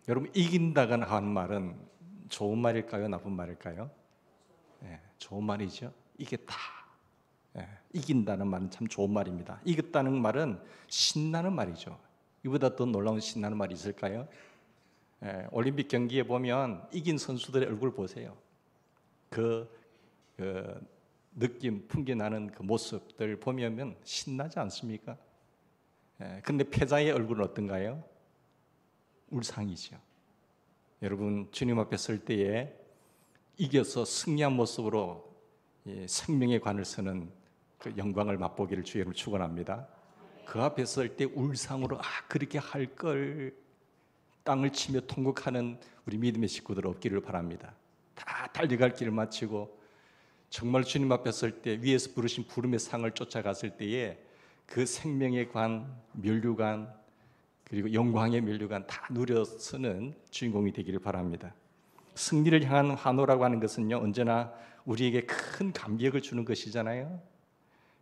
여러분, 이긴다가 하는 말은 좋은 말일까요? 나쁜 말일까요? 좋은 말이죠. 이겼다. 이긴다는 말은 참 좋은 말입니다. 이겼다는 말은 신나는 말이죠. 이보다 더 놀라운 신나는 말이 있을까요? 올림픽 경기에 보면 이긴 선수들의 얼굴 보세요. 그 느낌, 풍겨나는 그 모습들 보면 신나지 않습니까? 근데 패자의 얼굴은 어떤가요? 울상이죠. 여러분, 주님 앞에 설 때에 이겨서 승리한 모습으로 생명의 관을 서는 그 영광을 맛보기를 주님을 축원합니다. 그 앞에 설 때 울상으로 그렇게 할 걸, 땅을 치며 통곡하는 우리 믿음의 식구들 없기를 바랍니다. 다 달려갈 길을 마치고 정말 주님 앞에 설 때 위에서 부르신 부름의 상을 쫓아갔을 때에 그 생명의 관, 면류관, 그리고 영광의 면류관 다 누려서는 주인공이 되기를 바랍니다. 승리를 향한 환호라고 하는 것은요, 언제나 우리에게 큰 감격을 주는 것이잖아요.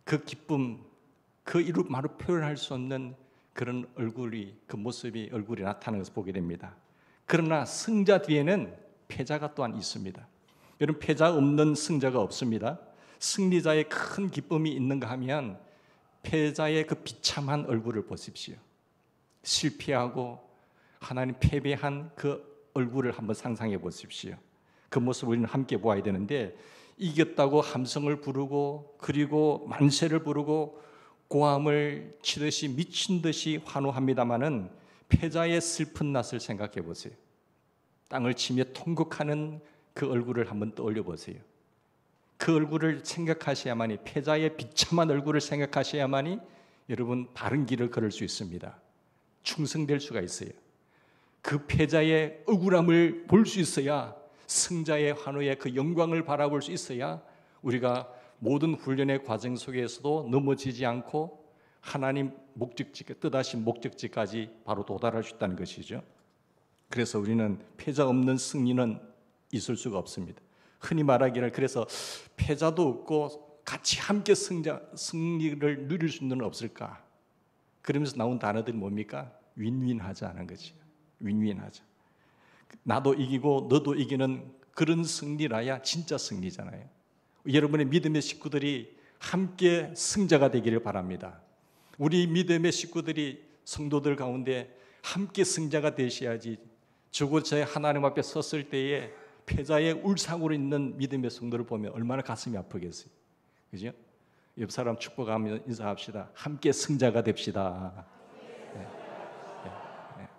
그 기쁨, 그 이루 말로 표현할 수 없는 그런 얼굴이, 그 모습이 얼굴이 나타나는 것을 보게 됩니다. 그러나 승자 뒤에는 패자가 또한 있습니다. 여러분, 패자 없는 승자가 없습니다. 승리자의 큰 기쁨이 있는가 하면 패자의 그 비참한 얼굴을 보십시오. 실패하고 하나님 패배한 그 얼굴을 한번 상상해 보십시오. 그 모습을 우리는 함께 보아야 되는데, 이겼다고 함성을 부르고 그리고 만세를 부르고 고함을 치듯이 미친 듯이 환호합니다마는 패자의 슬픈 낯을 생각해 보세요. 땅을 치며 통곡하는 그 얼굴을 한번 떠올려 보세요. 그 얼굴을 생각하셔야만이, 패자의 비참한 얼굴을 생각하셔야만이 여러분 바른 길을 걸을 수 있습니다. 충성될 수가 있어요. 그 패자의 억울함을 볼 수 있어야, 승자의 환호의 그 영광을 바라볼 수 있어야 우리가 모든 훈련의 과정 속에서도 넘어지지 않고 하나님 목적지, 뜻하신 목적지까지 바로 도달할 수 있다는 것이죠. 그래서 우리는 패자 없는 승리는 있을 수가 없습니다. 흔히 말하기를, 그래서 패자도 없고 같이 함께 승리를 누릴 수 있는 건 없을까? 그러면서 나온 단어들이 뭡니까? 윈윈하자는 거지. 윈윈하자. 나도 이기고 너도 이기는 그런 승리라야 진짜 승리잖아요. 여러분의 믿음의 식구들이 함께 승자가 되기를 바랍니다. 우리 믿음의 식구들이, 성도들 가운데 함께 승자가 되셔야지, 저곳에 하나님 앞에 섰을 때에 패자의 울상으로 있는 믿음의 성도를 보면 얼마나 가슴이 아프겠어요. 그죠? 옆 사람 축복하며 인사합시다. 함께 승자가 됩시다.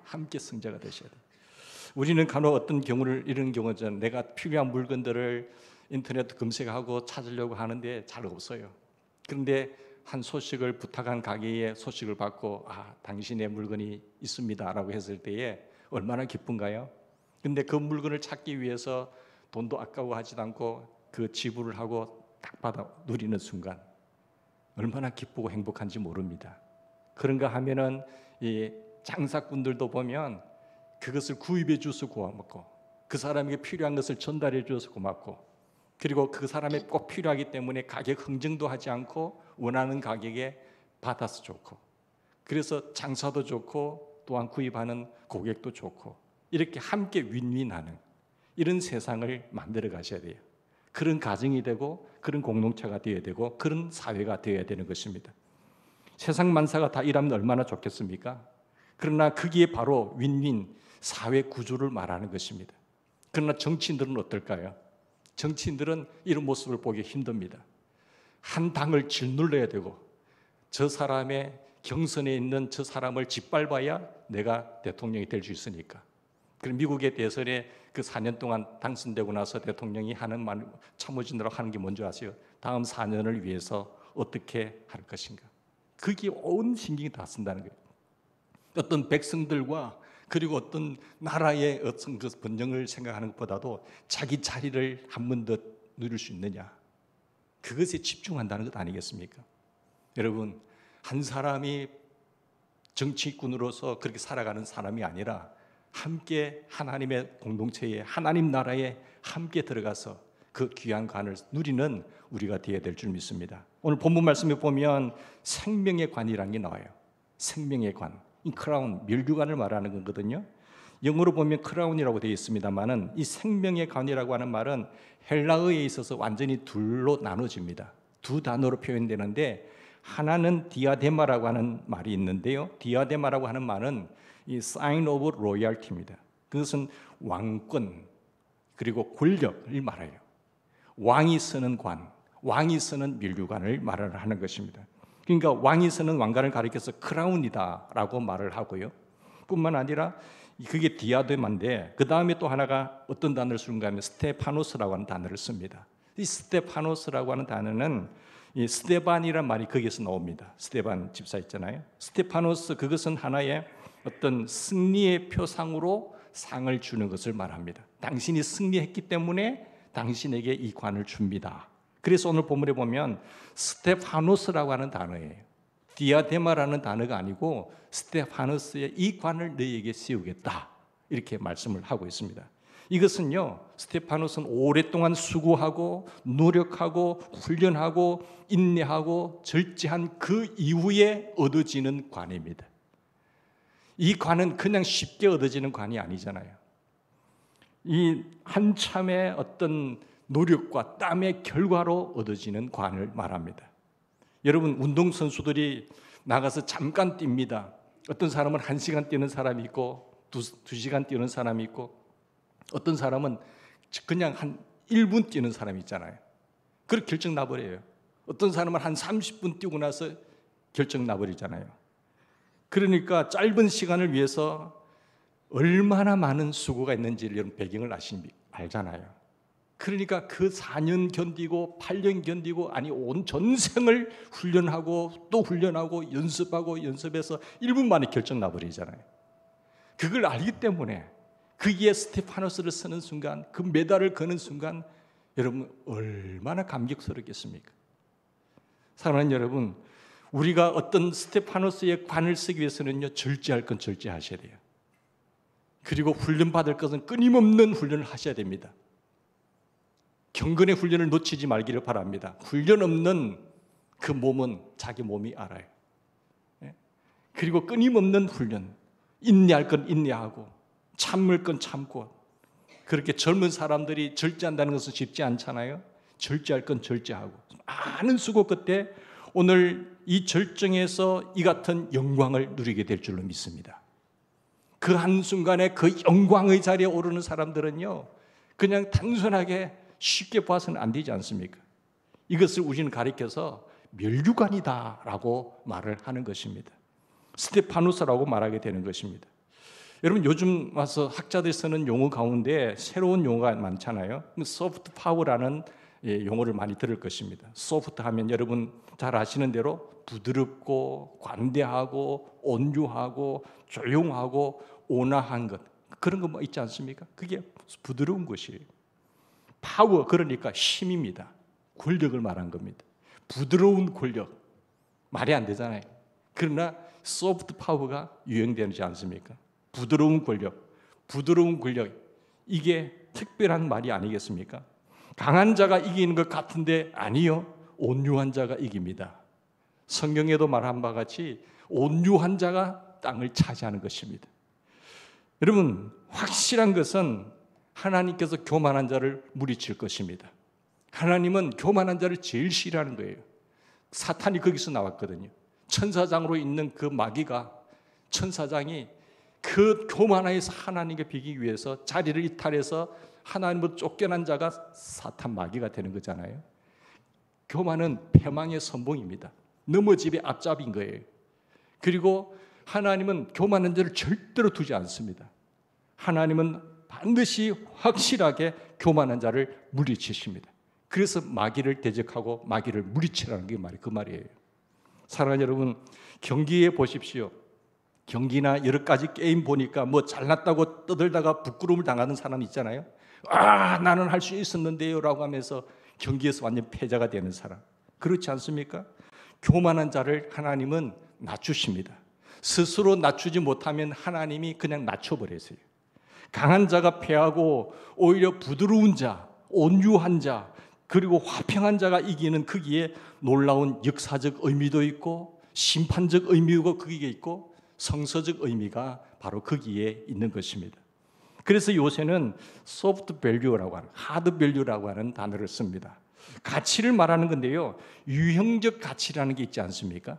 함께 승자가 되셔야 돼요. 우리는 간혹 어떤 경우를, 이런 경우는 내가 필요한 물건들을 인터넷 검색하고 찾으려고 하는데 잘 없어요. 그런데 한 소식을 부탁한 가게에 소식을 받고, 당신의 물건이 있습니다 라고 했을 때에 얼마나 기쁜가요? 근데 그 물건을 찾기 위해서 돈도 아까워하지도 않고 그 지불을 하고 딱 받아 누리는 순간 얼마나 기쁘고 행복한지 모릅니다. 그런가 하면은 이 장사꾼들도 보면 그것을 구입해 주어서 고맙고, 그 사람에게 필요한 것을 전달해 주어서 고맙고, 그리고 그 사람이 꼭 필요하기 때문에 가격 흥정도 하지 않고 원하는 가격에 받아서 좋고, 그래서 장사도 좋고 또한 구입하는 고객도 좋고, 이렇게 함께 윈윈하는 이런 세상을 만들어 가셔야 돼요. 그런 가정이 되고 그런 공동체가 되어야 되고 그런 사회가 되어야 되는 것입니다. 세상 만사가 다 이러면 얼마나 좋겠습니까? 그러나 그게 바로 윈윈 사회 구조를 말하는 것입니다. 그러나 정치인들은 어떨까요? 정치인들은 이런 모습을 보기 힘듭니다. 한 당을 짓눌러야 되고, 저 사람의 경선에 있는 저 사람을 짓밟아야 내가 대통령이 될 수 있으니까. 그럼 미국의 대선에 그 4년 동안 당선되고 나서 대통령이 하는 말, 참모진으로 하는 게 뭔지 아세요? 다음 4년을 위해서 어떻게 할 것인가. 그게 온 신경이 다 쓴다는 거예요. 어떤 백성들과 그리고 어떤 나라의 어떤 그 번영을 생각하는 것보다도 자기 자리를 한 번 더 누릴 수 있느냐, 그것에 집중한다는 것 아니겠습니까? 여러분, 한 사람이 정치꾼으로서 그렇게 살아가는 사람이 아니라 함께 하나님의 공동체에, 하나님 나라에 함께 들어가서 그 귀한 관을 누리는 우리가 되어야 될 줄 믿습니다. 오늘 본문 말씀에 보면 생명의 관이라는 게 나와요. 생명의 관, 이 크라운, 멸류관을 말하는 거거든요. 영어로 보면 크라운이라고 되어 있습니다만은 이 생명의 관이라고 하는 말은 헬라어에 있어서 완전히 둘로 나눠집니다. 두 단어로 표현되는데 하나는 디아데마라고 하는 말이 있는데요. 디아데마라고 하는 말은 이 sign of royalty입니다. 그것은 왕권 그리고 권력을 말해요. 왕이 쓰는 관, 왕이 쓰는 면류관을 말을 하는 것입니다. 그러니까 왕이 쓰는 왕관을 가리켜서 크라운이다라고 말을 하고요. 뿐만 아니라 그게 디아데마인데 그 다음에 또 하나가 어떤 단어를 쓰는가 하면 스테파노스라고 하는 단어를 씁니다. 이 스테파노스라고 하는 단어는 이 스테반이란 말이 거기에서 나옵니다. 스테반 집사 있잖아요. 스테파노스 그것은 하나의 어떤 승리의 표상으로 상을 주는 것을 말합니다. 당신이 승리했기 때문에 당신에게 이 관을 줍니다. 그래서 오늘 본문에 보면 스테파노스라고 하는 단어예요. 디아데마라는 단어가 아니고 스테파노스의 이 관을 너희에게 씌우겠다 이렇게 말씀을 하고 있습니다. 이것은요, 스테파노스는 오랫동안 수고하고 노력하고 훈련하고 인내하고 절제한 그 이후에 얻어지는 관입니다. 이 관은 그냥 쉽게 얻어지는 관이 아니잖아요. 이 한참의 어떤 노력과 땀의 결과로 얻어지는 관을 말합니다. 여러분, 운동선수들이 나가서 잠깐 뜁니다. 어떤 사람은 1시간 뛰는 사람이 있고 2시간 뛰는 사람이 있고 어떤 사람은 그냥 한 1분 뛰는 사람이 있잖아요. 그렇게 결정 나버려요. 어떤 사람은 한 30분 뛰고 나서 결정 나버리잖아요. 그러니까 짧은 시간을 위해서 얼마나 많은 수고가 있는지를 여러분 배경을 알잖아요. 그러니까 그 4년 견디고 8년 견디고 아니 온 전생을 훈련하고 또 훈련하고 연습하고 연습해서 1분 만에 결정 나버리잖아요. 그걸 알기 때문에 거기에 스테파노스를 쓰는 순간 그 메달을 거는 순간 여러분 얼마나 감격스럽겠습니까? 사랑하는 여러분, 우리가 어떤 스테파노스의 관을 쓰기 위해서는요, 절제할 건 절제하셔야 돼요. 그리고 훈련받을 것은 끊임없는 훈련을 하셔야 됩니다. 경건의 훈련을 놓치지 말기를 바랍니다. 훈련 없는 그 몸은 자기 몸이 알아요. 그리고 끊임없는 훈련, 인내할 건 인내하고 참을 건 참고. 그렇게 젊은 사람들이 절제한다는 것은 쉽지 않잖아요. 절제할 건 절제하고 많은 수고 끝에 오늘 이 절정에서 이 같은 영광을 누리게 될 줄로 믿습니다. 그 한순간에 그 영광의 자리에 오르는 사람들은요, 그냥 단순하게 쉽게 봐서는 안 되지 않습니까? 이것을 우리는 가리켜서 멸류관이다라고 말을 하는 것입니다. 스테파노스라고 말하게 되는 것입니다. 여러분, 요즘 와서 학자들이 쓰는 용어 가운데 새로운 용어가 많잖아요. 소프트 파워라는 용어를 많이 들을 것입니다. 소프트 하면 여러분 잘 아시는 대로 부드럽고 관대하고 온유하고 조용하고 온화한 것, 그런 거 뭐 있지 않습니까? 그게 부드러운 것이에요. 파워, 그러니까 힘입니다. 권력을 말한 겁니다. 부드러운 권력, 말이 안 되잖아요. 그러나 소프트 파워가 유행되지 않습니까? 부드러운 권력, 이게 특별한 말이 아니겠습니까? 강한 자가 이기는 것 같은데 아니요, 온유한 자가 이깁니다. 성경에도 말한 바와 같이 온유한 자가 땅을 차지하는 것입니다. 여러분, 확실한 것은 하나님께서 교만한 자를 물리칠 것입니다. 하나님은 교만한 자를 제일 싫어하는 거예요. 사탄이 거기서 나왔거든요. 천사장으로 있는 그 마귀가, 천사장이 그 교만에서 하나님께 비기기 위해서 자리를 이탈해서 하나님으로 쫓겨난 자가 사탄 마귀가 되는 거잖아요. 교만은 패망의 선봉입니다. 넘어집의 앞잡이인 거예요. 그리고 하나님은 교만한 자를 절대로 두지 않습니다. 하나님은 반드시 확실하게 교만한 자를 물리치십니다. 그래서 마귀를 대적하고 마귀를 물리치라는 게 그 말이에요. 사랑하는 여러분, 경기에 보십시오. 경기나 여러 가지 게임 보니까 뭐 잘났다고 떠들다가 부끄러움을 당하는 사람 있잖아요. 아, 나는 할 수 있었는데요 라고 하면서 경기에서 완전 패자가 되는 사람. 그렇지 않습니까? 교만한 자를 하나님은 낮추십니다. 스스로 낮추지 못하면 하나님이 그냥 낮춰버리세요. 강한 자가 패하고 오히려 부드러운 자, 온유한 자, 그리고 화평한 자가 이기는 거기에 놀라운 역사적 의미도 있고 심판적 의미가 거기에 있고 성서적 의미가 바로 거기에 있는 것입니다. 그래서 요새는 소프트 밸류라고 하는, 하드 밸류라고 하는 단어를 씁니다. 가치를 말하는 건데요, 유형적 가치라는 게 있지 않습니까?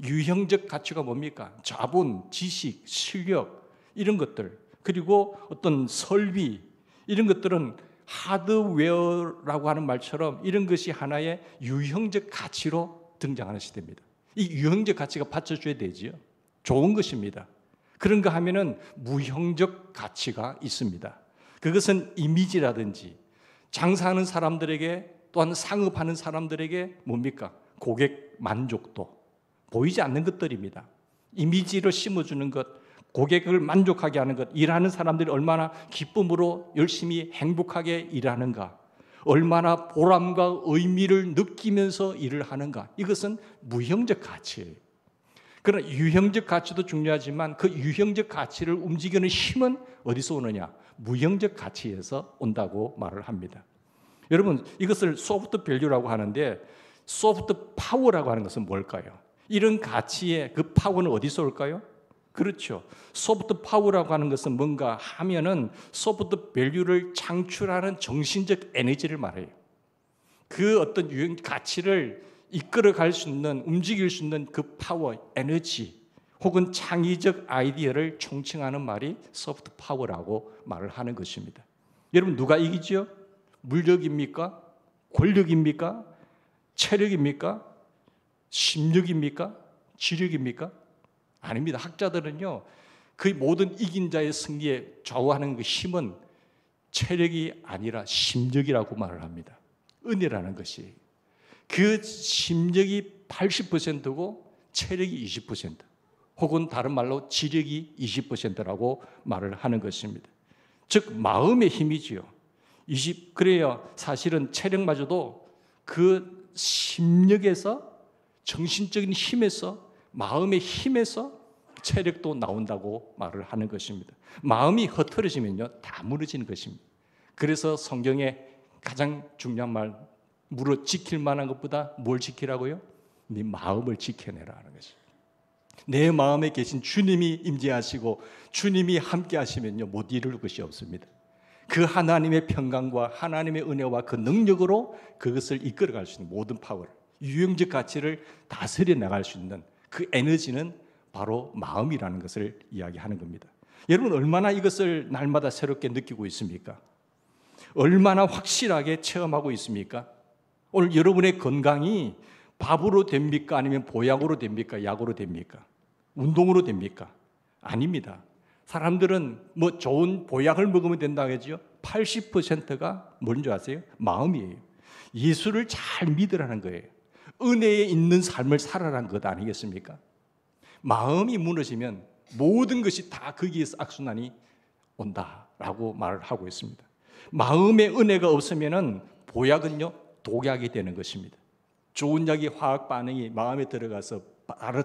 유형적 가치가 뭡니까? 자본, 지식, 실력 이런 것들, 그리고 어떤 설비 이런 것들은 하드웨어라고 하는 말처럼 이런 것이 하나의 유형적 가치로 등장하는 시대입니다. 이 유형적 가치가 받쳐줘야 되지요. 좋은 것입니다. 그런가 하면은 무형적 가치가 있습니다. 그것은 이미지라든지 장사하는 사람들에게, 또한 상업하는 사람들에게 뭡니까? 고객 만족도, 보이지 않는 것들입니다. 이미지를 심어주는 것, 고객을 만족하게 하는 것, 일하는 사람들이 얼마나 기쁨으로 열심히 행복하게 일하는가, 얼마나 보람과 의미를 느끼면서 일을 하는가, 이것은 무형적 가치예요. 그러나 유형적 가치도 중요하지만 그 유형적 가치를 움직이는 힘은 어디서 오느냐? 무형적 가치에서 온다고 말을 합니다. 여러분, 이것을 소프트 밸류라고 하는데, 소프트 파워라고 하는 것은 뭘까요? 이런 가치의 그 파워는 어디서 올까요? 그렇죠. 소프트 파워라고 하는 것은 뭔가 하면은 소프트 밸류를 창출하는 정신적 에너지를 말해요. 그 어떤 유형 가치를 이끌어 갈 수 있는, 움직일 수 있는 그 파워, 에너지 혹은 창의적 아이디어를 총칭하는 말이 소프트 파워라고 말을 하는 것입니다. 여러분, 누가 이기죠? 물력입니까? 권력입니까? 체력입니까? 심력입니까? 지력입니까? 아닙니다. 학자들은요, 그 모든 이긴 자의 승리에 좌우하는 그 힘은 체력이 아니라 심력이라고 말을 합니다. 은혜라는 것이. 그 심력이 80%고 체력이 20%, 혹은 다른 말로 지력이 20%라고 말을 하는 것입니다. 즉 마음의 힘이지요. 그래야 사실은 체력마저도 그 심력에서, 정신적인 힘에서, 마음의 힘에서 체력도 나온다고 말을 하는 것입니다. 마음이 흐트러지면요, 다 무너지는 것입니다. 그래서 성경에 가장 중요한 말, 무릇 지킬 만한 것보다 뭘 지키라고요? 네 마음을 지켜내라 하는 것입니다. 내 마음에 계신 주님이 임재하시고 주님이 함께 하시면요, 못 이룰 것이 없습니다. 그 하나님의 평강과 하나님의 은혜와 그 능력으로 그것을 이끌어갈 수 있는 모든 파워를, 유형적 가치를 다스려 나갈 수 있는 그 에너지는 바로 마음이라는 것을 이야기하는 겁니다. 여러분, 얼마나 이것을 날마다 새롭게 느끼고 있습니까? 얼마나 확실하게 체험하고 있습니까? 오늘 여러분의 건강이 밥으로 됩니까? 아니면 보약으로 됩니까? 약으로 됩니까? 운동으로 됩니까? 아닙니다. 사람들은 뭐 좋은 보약을 먹으면 된다고 하죠. 80%가 뭔지 아세요? 마음이에요. 예수를 잘 믿으라는 거예요. 은혜에 있는 삶을 살아라는 것 아니겠습니까? 마음이 무너지면 모든 것이 다 거기에서 악순환이 온다라고 말을 하고 있습니다. 마음의 은혜가 없으면은 보약은요, 독약이 되는 것입니다. 좋은 약이 화학 반응이 마음에 들어가서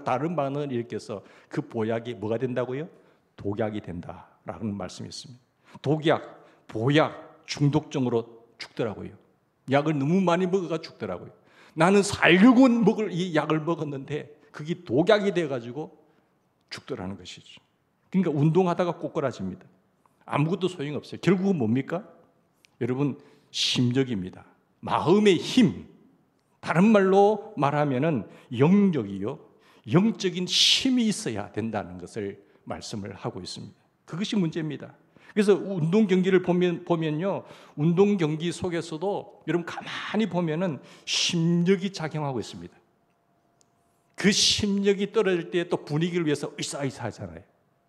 다른 반응을 일으켜서 그 보약이 뭐가 된다고요? 독약이 된다라는 말씀이 있습니다. 독약, 보약, 중독증으로 죽더라고요. 약을 너무 많이 먹어가 죽더라고요. 나는 살려고 먹을 이 약을 먹었는데 그게 독약이 돼가지고 죽더라는 것이죠. 그러니까 운동하다가 꼬꾸라집니다. 아무것도 소용없어요. 결국은 뭡니까? 여러분, 심적입니다. 마음의 힘, 다른 말로 말하면은 영적이요, 영적인 힘이 있어야 된다는 것을 말씀을 하고 있습니다. 그것이 문제입니다. 그래서 운동 경기를 보면요, 운동 경기 속에서도 여러분 가만히 보면은 심력이 작용하고 있습니다. 그 심력이 떨어질 때 또 분위기를 위해서 으쌰으쌰하잖아요.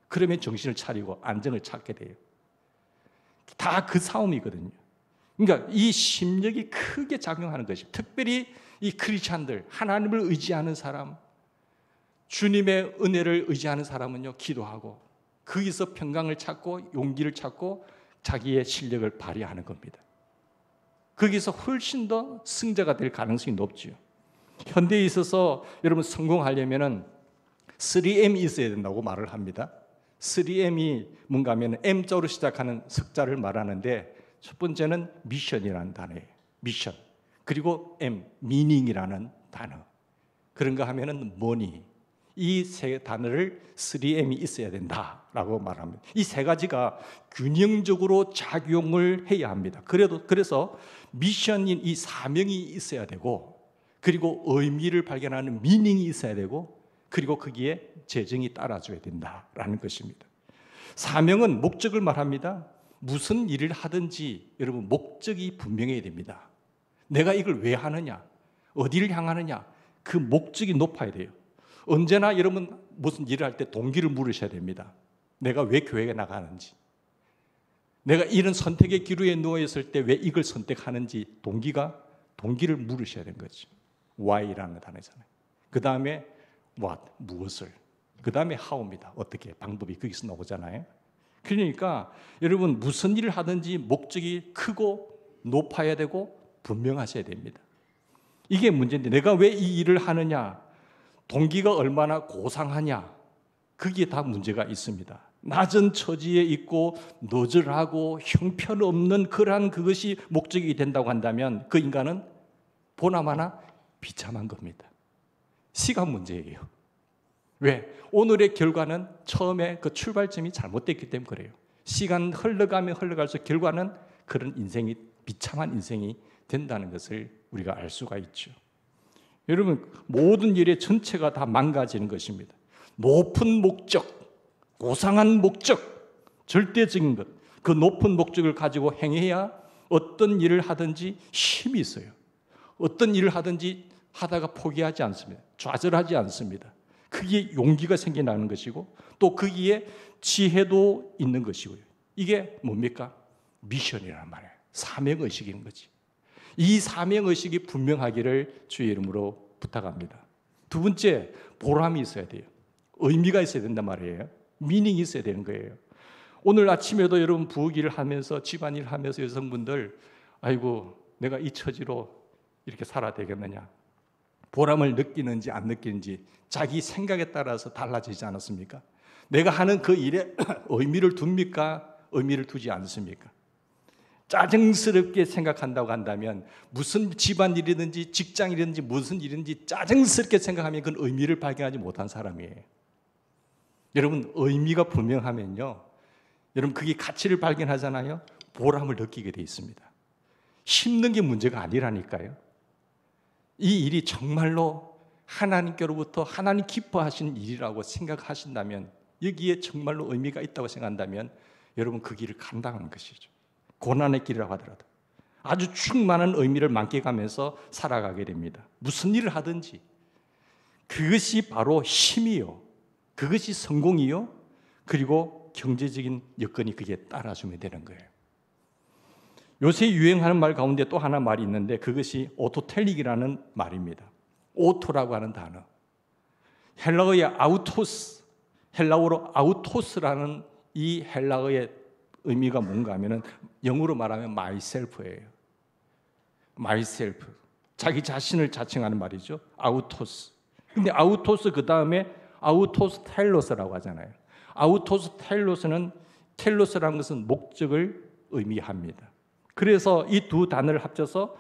그러면 정신을 차리고 안정을 찾게 돼요. 다 그 싸움이거든요. 그러니까 이 심력이 크게 작용하는 것이, 특별히 이 크리스찬들, 하나님을 의지하는 사람, 주님의 은혜를 의지하는 사람은요, 기도하고 거기서 평강을 찾고 용기를 찾고 자기의 실력을 발휘하는 겁니다. 거기서 훨씬 더 승자가 될 가능성이 높죠. 현대에 있어서 여러분 성공하려면은 3M이 있어야 된다고 말을 합니다. 3M이 뭔가 하면 M자로 시작하는 석자를 말하는데, 첫 번째는 미션이라는 단어예요. 미션. 그리고 M, 미닝이라는 단어. 그런가 하면은 머니. 이 세 단어를 3M이 있어야 된다라고 말합니다. 이 세 가지가 균형적으로 작용을 해야 합니다. 그래서 미션인 이 사명이 있어야 되고, 그리고 의미를 발견하는 미닝이 있어야 되고, 그리고 거기에 재정이 따라줘야 된다라는 것입니다. 사명은 목적을 말합니다. 무슨 일을 하든지 여러분 목적이 분명해야 됩니다. 내가 이걸 왜 하느냐, 어디를 향하느냐, 그 목적이 높아야 돼요. 언제나 여러분 무슨 일을 할 때 동기를 물으셔야 됩니다. 내가 왜 교회에 나가는지, 내가 이런 선택의 기로에 누워있을 때 왜 이걸 선택하는지 동기를 물으셔야 되는 거죠. why라는 단어잖아요. 그 다음에 what, 무엇을, 그 다음에 how입니다. 어떻게, 방법이 거기서 나오잖아요. 그러니까 여러분 무슨 일을 하든지 목적이 크고 높아야 되고 분명하셔야 됩니다. 이게 문제인데, 내가 왜 이 일을 하느냐, 동기가 얼마나 고상하냐, 거기에 다 문제가 있습니다. 낮은 처지에 있고 너절하고 형편없는 그러한 그것이 목적이 된다고 한다면 그 인간은 보나마나 비참한 겁니다. 시간 문제예요. 왜? 오늘의 결과는 처음에 그 출발점이 잘못됐기 때문에 그래요. 시간 흘러가면 흘러갈수록 결과는 그런 인생이, 비참한 인생이 된다는 것을 우리가 알 수가 있죠. 여러분, 모든 일의 전체가 다 망가지는 것입니다. 높은 목적, 고상한 목적, 절대적인 것, 그 높은 목적을 가지고 행해야 어떤 일을 하든지 힘이 있어요. 어떤 일을 하든지 하다가 포기하지 않습니다. 좌절하지 않습니다. 그게 용기가 생겨나는 것이고, 또 거기에 지혜도 있는 것이고요. 이게 뭡니까? 미션이란 말이에요. 사명의식인 거지. 이 사명의식이 분명하기를 주의 이름으로 부탁합니다. 두 번째, 보람이 있어야 돼요. 의미가 있어야 된단 말이에요. 미닝이 있어야 되는 거예요. 오늘 아침에도 여러분 부엌일을 하면서, 집안일 하면서 여성분들, 아이고 내가 이 처지로 이렇게 살아야 되겠느냐, 보람을 느끼는지 안 느끼는지 자기 생각에 따라서 달라지지 않았습니까? 내가 하는 그 일에 의미를 둡니까? 의미를 두지 않습니까? 짜증스럽게 생각한다고 한다면, 무슨 집안일이든지 직장일이든지 무슨 일인지 짜증스럽게 생각하면 그건 의미를 발견하지 못한 사람이에요. 여러분, 의미가 분명하면요, 여러분 그게 가치를 발견하잖아요. 보람을 느끼게 돼 있습니다. 힘든 게 문제가 아니라니까요. 이 일이 정말로 하나님께로부터 하나님 기뻐하시는 일이라고 생각하신다면, 여기에 정말로 의미가 있다고 생각한다면 여러분 그 길을 감당하는 것이죠. 고난의 길이라고 하더라도 아주 충만한 의미를 만끽하면서 살아가게 됩니다. 무슨 일을 하든지 그것이 바로 힘이요, 그것이 성공이요, 그리고 경제적인 여건이 그게 따라주면 되는 거예요. 요새 유행하는 말 가운데 또 하나 말이 있는데, 그것이 오토텔릭이라는 말입니다. 오토라고 하는 단어, 헬라어의 아우토스, 헬라어로 아우토스라는 이 헬라어의 의미가 뭔가 하면은 영어로 말하면 myself예요. myself, 자기 자신을 자칭하는 말이죠. 아우토스. 근데 아우토스 그 다음에 아우토스 텔로스라고 하잖아요. 아우토스 텔로스는, 텔로스라는 것은 목적을 의미합니다. 그래서 이 두 단어를 합쳐서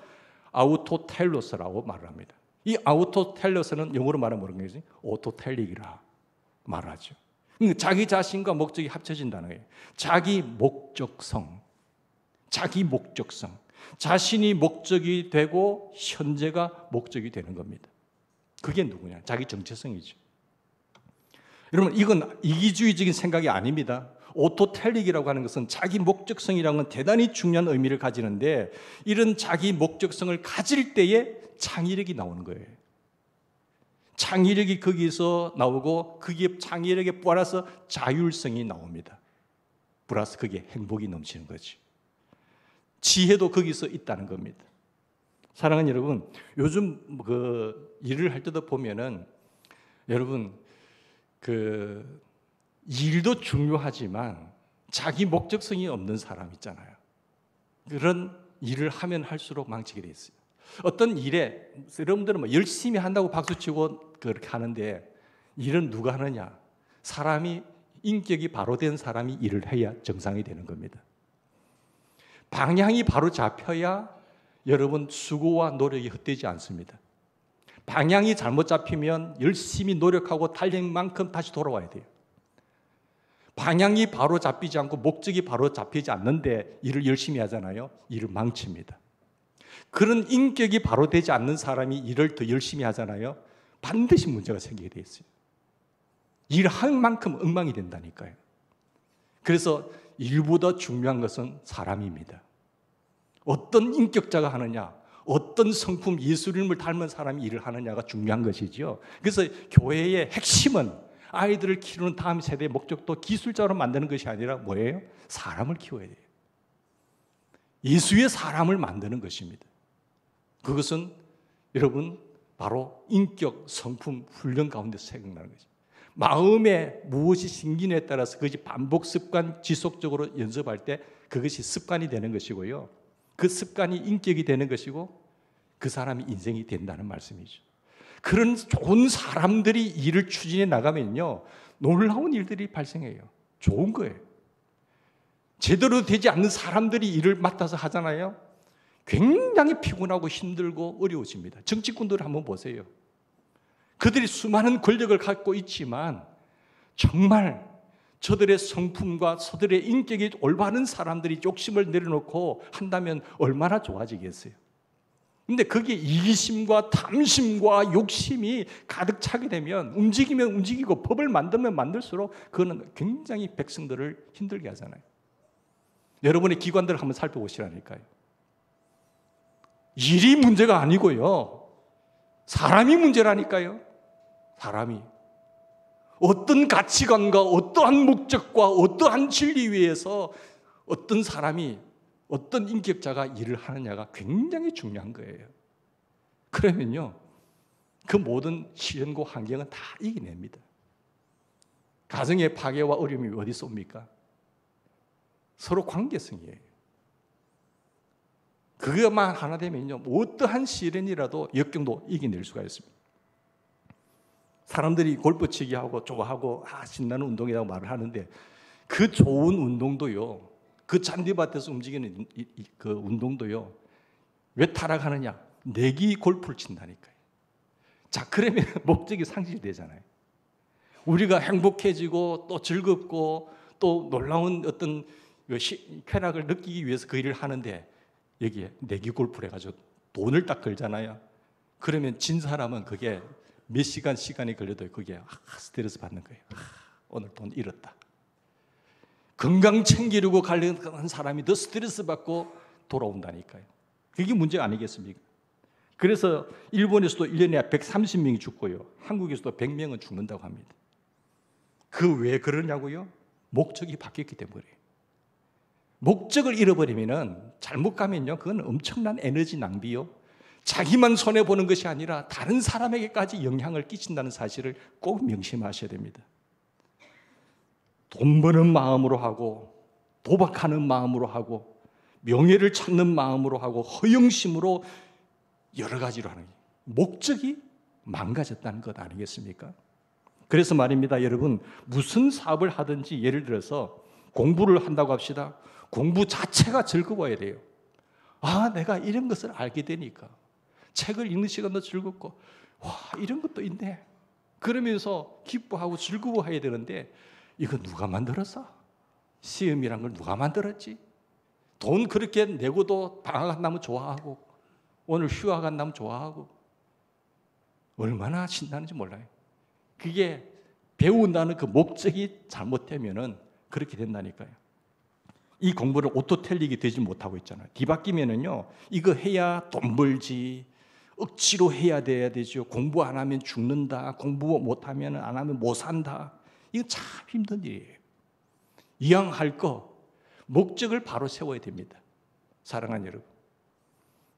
아우토텔로스라고 말을 합니다. 이 아우토텔로스는 영어로 말하면 뭐라는 거지? 오토텔릭이라 말하죠. 자기 자신과 목적이 합쳐진다는 거예요. 자기 목적성, 자신이 목적이 되고 현재가 목적이 되는 겁니다. 그게 누구냐? 자기 정체성이죠. 여러분, 이건 이기주의적인 생각이 아닙니다. 오토텔릭이라고 하는 것은 자기 목적성이라는 건 대단히 중요한 의미를 가지는데, 이런 자기 목적성을 가질 때에 창의력이 나오는 거예요. 창의력이 거기서 나오고, 그게 창의력에 플러스 자율성이 나옵니다. 플러스 그게 행복이 넘치는 거지. 지혜도 거기서 있다는 겁니다. 사랑하는 여러분, 요즘 그 일을 할 때도 보면은 여러분 그 일도 중요하지만 자기 목적성이 없는 사람 있잖아요. 그런 일을 하면 할수록 망치게 돼 있어요. 어떤 일에 여러분들은 뭐 열심히 한다고 박수치고 그렇게 하는데, 일은 누가 하느냐? 사람이, 인격이 바로 된 사람이 일을 해야 정상이 되는 겁니다. 방향이 바로 잡혀야 여러분 수고와 노력이 헛되지 않습니다. 방향이 잘못 잡히면 열심히 노력하고 달린 만큼 다시 돌아와야 돼요. 방향이 바로 잡히지 않고 목적이 바로 잡히지 않는데 일을 열심히 하잖아요. 일을 망칩니다. 그런 인격이 바로 되지 않는 사람이 일을 더 열심히 하잖아요. 반드시 문제가 생기게 돼 있어요. 일할 만큼 엉망이 된다니까요. 그래서 일보다 중요한 것은 사람입니다. 어떤 인격자가 하느냐, 어떤 성품 예수님을 닮은 사람이 일을 하느냐가 중요한 것이죠. 그래서 교회의 핵심은 아이들을 키우는 다음 세대의 목적도 기술자로 만드는 것이 아니라 뭐예요? 사람을 키워야 돼요. 예수의 사람을 만드는 것입니다. 그것은 여러분 바로 인격, 성품, 훈련 가운데서 생각나는 거죠. 마음에 무엇이 생기냐에 따라서 그것이 반복 습관 지속적으로 연습할 때 그것이 습관이 되는 것이고요. 그 습관이 인격이 되는 것이고 그 사람이 인생이 된다는 말씀이죠. 그런 좋은 사람들이 일을 추진해 나가면요, 놀라운 일들이 발생해요. 좋은 거예요. 제대로 되지 않는 사람들이 일을 맡아서 하잖아요. 굉장히 피곤하고 힘들고 어려워집니다. 정치꾼들을 한번 보세요. 그들이 수많은 권력을 갖고 있지만 정말 저들의 성품과 저들의 인격이 올바른 사람들이 욕심을 내려놓고 한다면 얼마나 좋아지겠어요. 근데 거기에 이기심과 탐심과 욕심이 가득 차게 되면 움직이면 움직이고 법을 만들면 만들수록 그거는 굉장히 백성들을 힘들게 하잖아요. 여러분의 기관들을 한번 살펴보시라니까요. 일이 문제가 아니고요. 사람이 문제라니까요. 사람이. 어떤 가치관과 어떠한 목적과 어떠한 진리 위에서 어떤 사람이 어떤 인격자가 일을 하느냐가 굉장히 중요한 거예요. 그러면요, 그 모든 시련과 환경은 다 이겨냅니다. 가정의 파괴와 어려움이 어디서 옵니까? 서로 관계성이에요. 그것만 하나 되면요, 어떠한 시련이라도 역경도 이겨낼 수가 있습니다. 사람들이 골프 치기 하고 좋아하고 신나는 운동이라고 말을 하는데 그 좋은 운동도요, 그 잔디밭에서 움직이는 그 운동도요, 왜 타락하느냐? 내기 골프를 친다니까요. 자, 그러면 목적이 상실되잖아요. 우리가 행복해지고 또 즐겁고 또 놀라운 어떤 쾌락을 느끼기 위해서 그 일을 하는데 여기에 내기 골프를 해가지고 돈을 딱 걸잖아요. 그러면 진 사람은 그게 몇 시간이 걸려도 그게 스트레스 받는 거예요. 오늘 돈 잃었다. 건강 챙기려고 가려는 사람이 더 스트레스 받고 돌아온다니까요. 그게 문제 아니겠습니까? 그래서 일본에서도 1년에 130명이 죽고요. 한국에서도 100명은 죽는다고 합니다. 그 왜 그러냐고요? 목적이 바뀌었기 때문에. 목적을 잃어버리면 잘못 가면요, 그건 엄청난 에너지 낭비요. 자기만 손해보는 것이 아니라 다른 사람에게까지 영향을 끼친다는 사실을 꼭 명심하셔야 됩니다. 돈 버는 마음으로 하고 도박하는 마음으로 하고 명예를 찾는 마음으로 하고 허영심으로 여러 가지로 하는 목적이 망가졌다는 것 아니겠습니까? 그래서 말입니다, 여러분, 무슨 사업을 하든지 예를 들어서 공부를 한다고 합시다. 공부 자체가 즐거워야 돼요. 내가 이런 것을 알게 되니까 책을 읽는 시간도 즐겁고 이런 것도 있네. 그러면서 기뻐하고 즐거워해야 되는데 이거 누가 만들었어? 시험이란 걸 누가 만들었지? 돈 그렇게 내고도 방학 안 나면 좋아하고 오늘 휴학 안 나면 좋아하고 얼마나 신나는지 몰라요. 그게 배운다는 그 목적이 잘못되면은 그렇게 된다니까요. 이 공부를 오토텔릭이 되지 못하고 있잖아요. 뒤바뀌면은요, 이거 해야 돈 벌지, 억지로 해야 되죠. 공부 안 하면 죽는다. 공부 못하면 안 하면 못 산다. 이거 참 힘든 일이에요. 이왕 할 거 목적을 바로 세워야 됩니다. 사랑하는 여러분.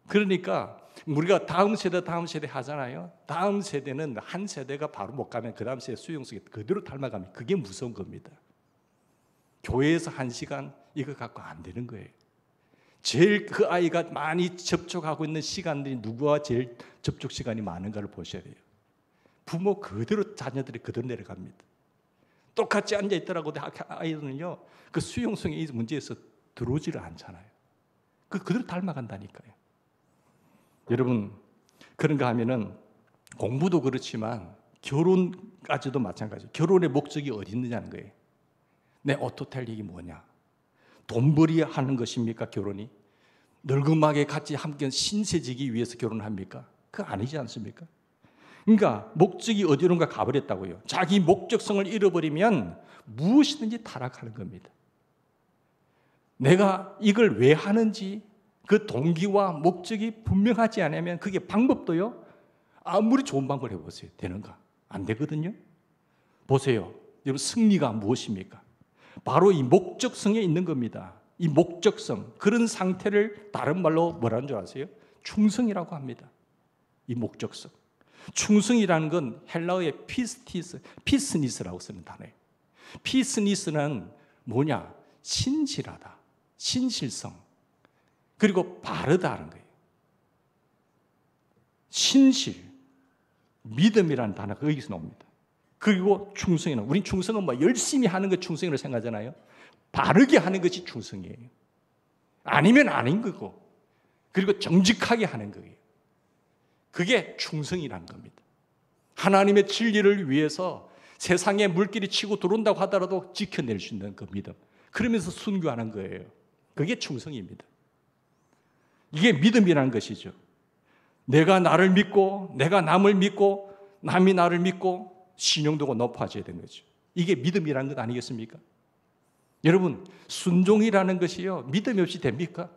그러니까 우리가 다음 세대 하잖아요. 다음 세대는 한 세대가 바로 못 가면 그 다음 세대 수용성이 그대로 닮아가면 그게 무서운 겁니다. 교회에서 1시간 이거 갖고 안 되는 거예요. 제일 그 아이가 많이 접촉하고 있는 시간들이 누구와 제일 접촉 시간이 많은가를 보셔야 돼요. 부모 그대로 자녀들이 그대로 내려갑니다. 똑같이 앉아 있더라고도 아이들은요, 그 수용성이 이 문제에서 들어오지를 않잖아요. 그대로 닮아간다니까요. 여러분, 그런가 하면은 공부도 그렇지만 결혼까지도 마찬가지예요. 결혼의 목적이 어디 있느냐는 거예요. 내 오토텔릭이 뭐냐? 돈벌이 하는 것입니까, 결혼이? 늙음하게 같이 함께 신세지기 위해서 결혼합니까? 그거 아니지 않습니까? 그러니까 목적이 어디론가 가버렸다고요. 자기 목적성을 잃어버리면 무엇이든지 타락하는 겁니다. 내가 이걸 왜 하는지 그 동기와 목적이 분명하지 않으면 그게 방법도요, 아무리 좋은 방법을 해보세요. 되는가? 안 되거든요. 보세요. 여러분, 승리가 무엇입니까? 바로 이 목적성에 있는 겁니다. 이 목적성, 그런 상태를 다른 말로 뭐라는 줄 아세요? 충성이라고 합니다. 이 목적성. 충성이라는 건 헬라어의 피스니스라고 쓰는 단어예요. 피스니스는 뭐냐? 신실하다, 신실성, 그리고 바르다는 거예요. 신실, 믿음이라는 단어가 여기서 나옵니다. 그리고 충성이는, 우린 충성은 뭐 열심히 하는 것 충성이라고 생각하잖아요. 바르게 하는 것이 충성이에요. 아니면 아닌 거고, 그리고 정직하게 하는 거예요. 그게 충성이라는 겁니다. 하나님의 진리를 위해서 세상에 물길이 치고 들어온다고 하더라도 지켜낼 수 있는 그 믿음, 그러면서 순교하는 거예요. 그게 충성입니다. 이게 믿음이라는 것이죠. 내가 나를 믿고, 내가 남을 믿고, 남이 나를 믿고, 신용도가 높아져야 되는 거죠. 이게 믿음이라는 것 아니겠습니까? 여러분, 순종이라는 것이요, 믿음이 없이 됩니까?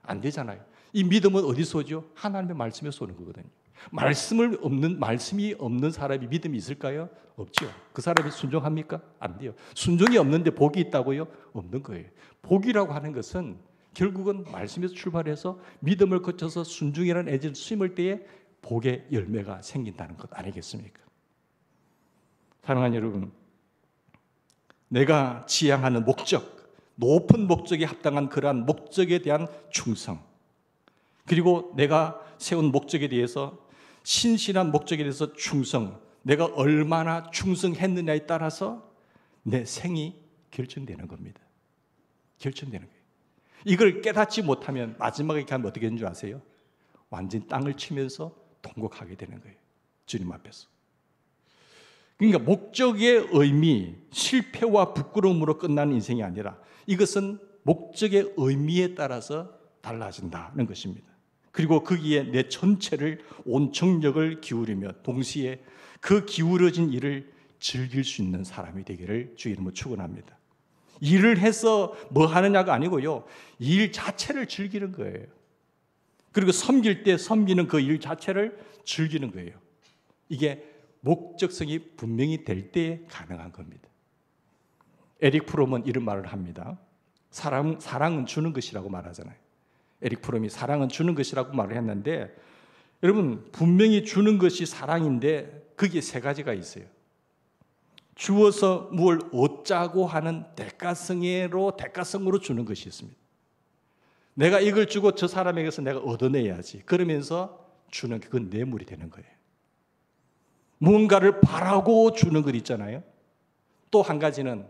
안 되잖아요. 이 믿음은 어디서 오죠? 하나님의 말씀에서 오는 거거든요. 말씀이 없는 사람이 믿음이 있을까요? 없죠. 그 사람이 순종합니까? 안 돼요. 순종이 없는데 복이 있다고요? 없는 거예요. 복이라고 하는 것은 결국은 말씀에서 출발해서 믿음을 거쳐서 순종이라는 애를 심을 때에 복의 열매가 생긴다는 것 아니겠습니까? 사랑하는 여러분, 내가 지향하는 목적, 높은 목적에 합당한 그러한 목적에 대한 충성, 그리고 내가 세운 목적에 대해서, 신실한 목적에 대해서 충성, 내가 얼마나 충성했느냐에 따라서 내 생이 결정되는 겁니다. 결정되는 거예요. 이걸 깨닫지 못하면 마지막에 가면 어떻게 되는 줄 아세요? 완전 땅을 치면서 통곡하게 되는 거예요. 주님 앞에서. 그러니까 목적의 의미, 실패와 부끄러움으로 끝나는 인생이 아니라 이것은 목적의 의미에 따라서 달라진다는 것입니다. 그리고 거기에 내 전체를, 온 정력을 기울이며 동시에 그 기울어진 일을 즐길 수 있는 사람이 되기를 주의 이름으로 축원합니다. 일을 해서 뭐 하느냐가 아니고요, 일 자체를 즐기는 거예요. 그리고 섬길 때 섬기는 그 일 자체를 즐기는 거예요. 이게 목적성이 분명히 될 때에 가능한 겁니다. 에릭 프롬은 이런 말을 합니다. 사랑은 주는 것이라고 말하잖아요. 에릭 프롬이 사랑은 주는 것이라고 말을 했는데, 여러분, 분명히 주는 것이 사랑인데 거기에 세 가지가 있어요. 주어서 무엇을 얻자고 하는 대가성으로 주는 것이 있습니다. 내가 이걸 주고 저 사람에게서 내가 얻어내야지, 그러면서 주는, 그건 뇌물이 되는 거예요. 무언가를 바라고 주는 것 있잖아요. 또 한 가지는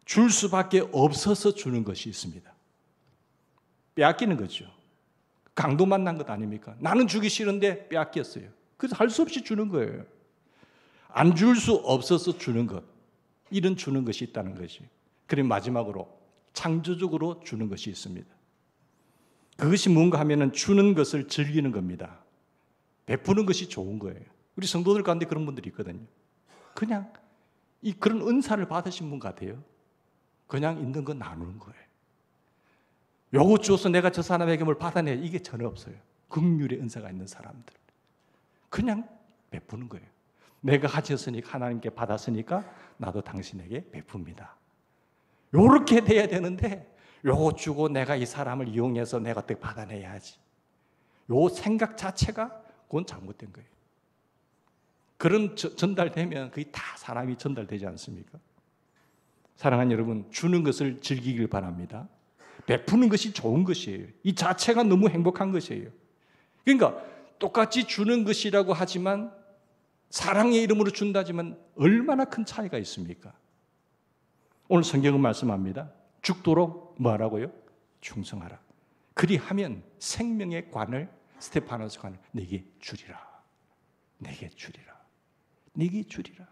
줄 수밖에 없어서 주는 것이 있습니다. 빼앗기는 거죠. 강도 만난 것 아닙니까? 나는 주기 싫은데 빼앗겼어요. 그래서 할 수 없이 주는 거예요. 안 줄 수 없어서 주는 것, 이런 주는 것이 있다는 것이. 그리고 마지막으로 창조적으로 주는 것이 있습니다. 그것이 뭔가 하면은 주는 것을 즐기는 겁니다. 베푸는 것이 좋은 거예요. 우리 성도들 가운데 그런 분들이 있거든요. 그냥 그런 은사를 받으신 분 같아요. 그냥 있는 거 나누는 거예요. 요거 주어서 내가 저 사람에게 뭘 받아내, 이게 전혀 없어요. 긍휼의 은사가 있는 사람들, 그냥 베푸는 거예요. 내가 가졌으니까, 하나님께 받았으니까 나도 당신에게 베풉니다. 요렇게 돼야 되는데, 요거 주고 내가 이 사람을 이용해서 내가 어떻게 받아내야지, 요 생각 자체가 그건 잘못된 거예요. 그런 전달되면 거의 다 사람이 전달되지 않습니까? 사랑하는 여러분, 주는 것을 즐기길 바랍니다. 베푸는 것이 좋은 것이에요. 이 자체가 너무 행복한 것이에요. 그러니까 똑같이 주는 것이라고 하지만, 사랑의 이름으로 준다지만 얼마나 큰 차이가 있습니까? 오늘 성경은 말씀합니다. 죽도록 뭐하라고요? 충성하라. 그리하면 생명의 관을, 스테파노스 관을 내게 주리라. 내게 주리라. 내게 주리라.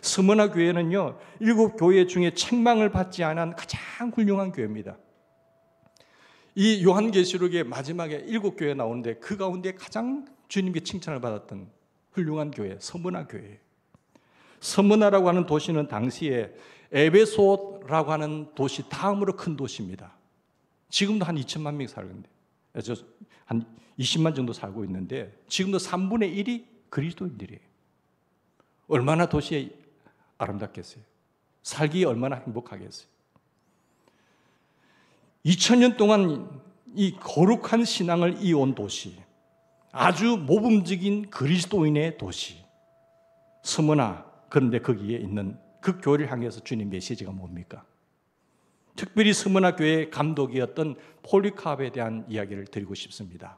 스무나 교회는요, 7교회 중에 책망을 받지 않은 가장 훌륭한 교회입니다. 이 요한계시록의 마지막에 7교회 나오는데 그 가운데 가장 주님께 칭찬을 받았던 훌륭한 교회, 스무나 교회. 스무나라고 하는 도시는 당시에 에베소라고 하는 도시 다음으로 큰 도시입니다. 지금도 한 2천만 명이 살는데, 한 20만 정도 살고 있는데 지금도 3분의 1이 그리스도인들이에요. 얼마나 도시에 아름답겠어요. 살기에 얼마나 행복하겠어요. 2000년 동안 이 거룩한 신앙을 이어온 도시, 아주 모범적인 그리스도인의 도시 스무나. 그런데 거기에 있는 그 교회를 향해서 주님 메시지가 뭡니까? 특별히 스무나 교회의 감독이었던 폴리카르에 대한 이야기를 드리고 싶습니다.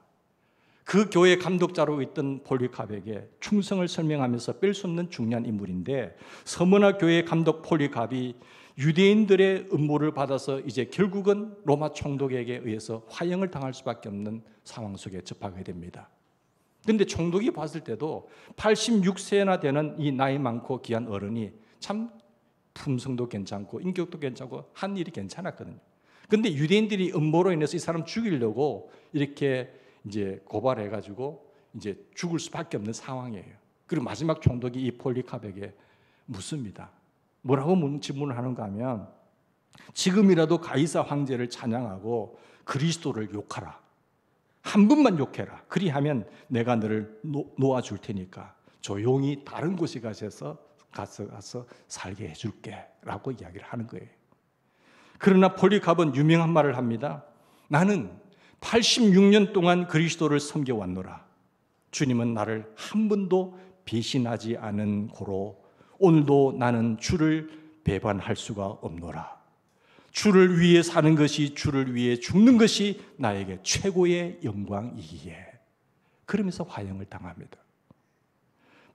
그 교회 감독자로 있던 폴리카르에게 충성을 설명하면서 뺄 수 없는 중요한 인물인데, 스무나 교회 감독 폴리카르이 유대인들의 음모를 받아서 이제 결국은 로마 총독에게 의해서 화형을 당할 수밖에 없는 상황 속에 접하게 됩니다. 그런데 총독이 봤을 때도 86세나 되는 이 나이 많고 귀한 어른이 참 품성도 괜찮고 인격도 괜찮고 한 일이 괜찮았거든요. 그런데 유대인들이 음모로 인해서 이 사람 죽이려고 이렇게 이제 고발해가지고 이제 죽을 수밖에 없는 상황이에요. 그리고 마지막 총독이 이 폴리카르에게 묻습니다. 뭐라고 질문을 하는가 하면, 지금이라도 가이사 황제를 찬양하고 그리스도를 욕하라. 한 번만 욕해라. 그리하면 내가 너를 놓아줄 테니까 조용히 다른 곳에 가서 살게 해줄게 라고 이야기를 하는 거예요. 그러나 폴리카르는 유명한 말을 합니다. 나는 86년 동안 그리스도를 섬겨왔노라. 주님은 나를 한 번도 배신하지 않은 고로 오늘도 나는 주를 배반할 수가 없노라. 주를 위해 사는 것이, 주를 위해 죽는 것이 나에게 최고의 영광이기에. 그러면서 화형을 당합니다.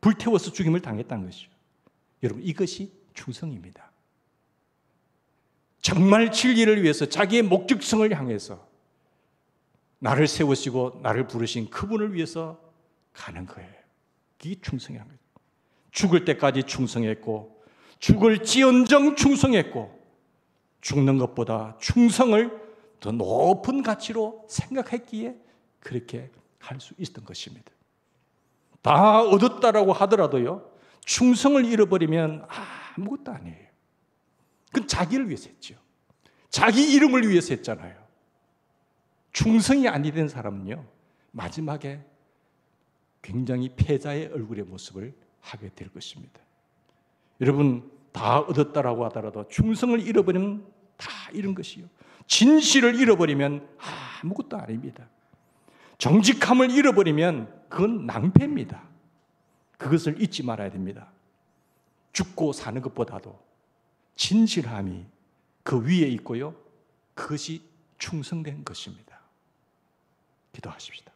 불태워서 죽임을 당했다는 것이죠. 여러분, 이것이 충성입니다. 정말 진리를 위해서 자기의 목적성을 향해서 나를 세우시고 나를 부르신 그분을 위해서 가는 거예요. 이게 충성이라는 거예요. 죽을 때까지 충성했고, 죽을지언정 충성했고, 죽는 것보다 충성을 더 높은 가치로 생각했기에 그렇게 할 수 있었던 것입니다. 다 얻었다라고 하더라도요, 충성을 잃어버리면 아무것도 아니에요. 그건 자기를 위해서 했죠. 자기 이름을 위해서 했잖아요. 충성이 아니된 사람은요, 마지막에 굉장히 패자의 얼굴의 모습을 하게 될 것입니다. 여러분, 다 얻었다라고 하더라도 충성을 잃어버리면 다 잃은 것이요, 진실을 잃어버리면 아무것도 아닙니다. 정직함을 잃어버리면 그건 낭패입니다. 그것을 잊지 말아야 됩니다. 죽고 사는 것보다도 진실함이 그 위에 있고요, 그것이 충성된 것입니다. 기도하십시다.